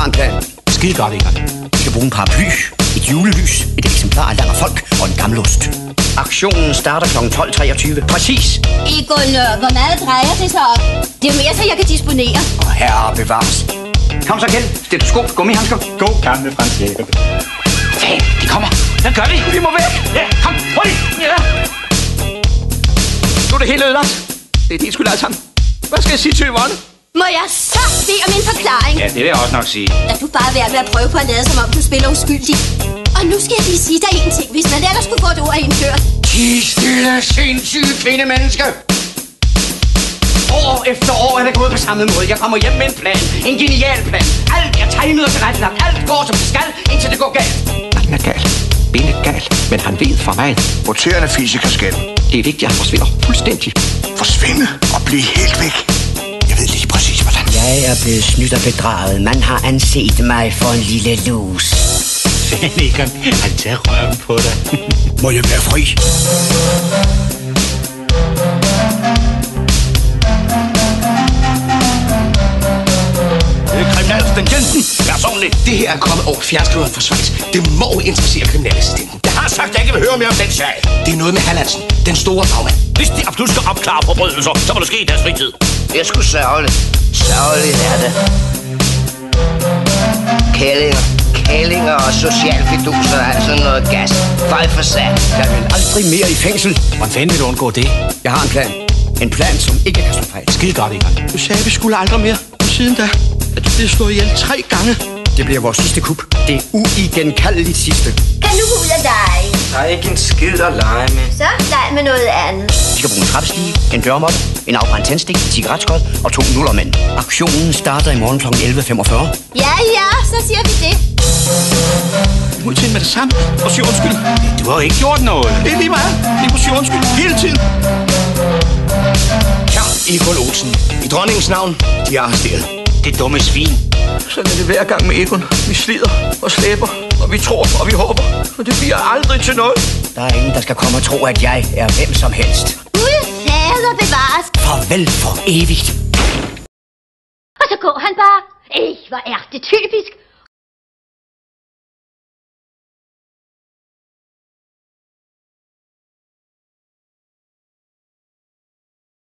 har en plan. Skide godt, Egon. Vi skal bruge en paraply, et julelys, et eksemplar af Land og Folk og en gammel ost. Aktionen starter kl. 12.23. Præcis. Egon, hvor meget drejer det sig om? Det er jo mere, så jeg kan disponere. Og herre bevares. Kom så, Kjeld. Stetoskop, gummihandsker. God gamle Frans Jacob. Fan, de kommer. Hvad gør vi? Vi må væk. Ja, kom, hurtigt. Ja. Nu er det helt ødelagt. Det er din skyld alt sammen. Hvad skal jeg sige til Yvonne? Må jeg så bede om en forklaring? Ja, det vil jeg også nok sige. Lad du bare være med at prøve på at lade, som om du spiller uskyldig. Og nu skal jeg lige sige dig en ting, hvis man ellers skulle få et ord indført. De stille, sindssyge kvindemenneske. År efter år er det gået på samme måde. Jeg kommer hjem med en plan. En genial plan. Alt er tegnet og tilrettelagt. Alt går som det skal, indtil det går galt. Han er gal. Benet gal. Men han ved for meget. Roterende fysiker skal. Det er vigtigt, at han forsvinder fuldstændig. Forsvinde og blive helt væk. Jeg ved lige præcis, hvordan. Jeg er blevet snydt og bedraget. Man har anset mig for en lille lus. Fan, Egon. Han tager røven på dig. Må jeg være fri? Kriminalassistent Jensen, personligt. Det her er kommet over fjernskriveren fra Schweiz. Det må interessere kriminalassistenten. Jeg har sagt, at jeg ikke vil høre mere om den sag. Det er noget med Hallandsen, den store bagmand. Hvis de absolut skal opklare forbrydelser, så må det ske i deres fritid. Det er sgu sørgeligt. Sørgeligt er det. Kællinger og socialfiduser er altså noget gas. Fej for sat. Jeg vil aldrig mere i fængsel. Hvordan fanden vil du undgå det? Jeg har en plan. En plan, som ikke kan slå fejl. Skide godt, Egon. Du sagde, at vi skulle aldrig mere. Og siden da er du blevet slået ihjel 3 gange. Det bliver vores sidste kup. Det er uigenkaldeligt sidste. Kan du ud af dig? Der er ikke en skid at lege med. Så leg med noget andet. Vi skal bruge en trappestige, en dørmåtte, en afbrændt tændstik, en cigaretskod og 2 nullermænd. Aktionen starter i morgen kl. 11.45. Ja, så siger vi det. Du må til med det samme og sige undskyld. Du har jo ikke gjort noget. Det er lige meget. Vi må sige undskyld hele tiden. Her Egon Olsen. I dronningens navn, de er arresteret. Det dumme svin. Sådan er det hver gang med Egon. Vi slider og slæber, og vi tror og vi håber. Og det bliver aldrig til noget. Der er ingen, der skal komme og tro, at jeg er hvem som helst. Gud fader bevares. Farvel for evigt. Og så går han bare. Hvor er det typisk.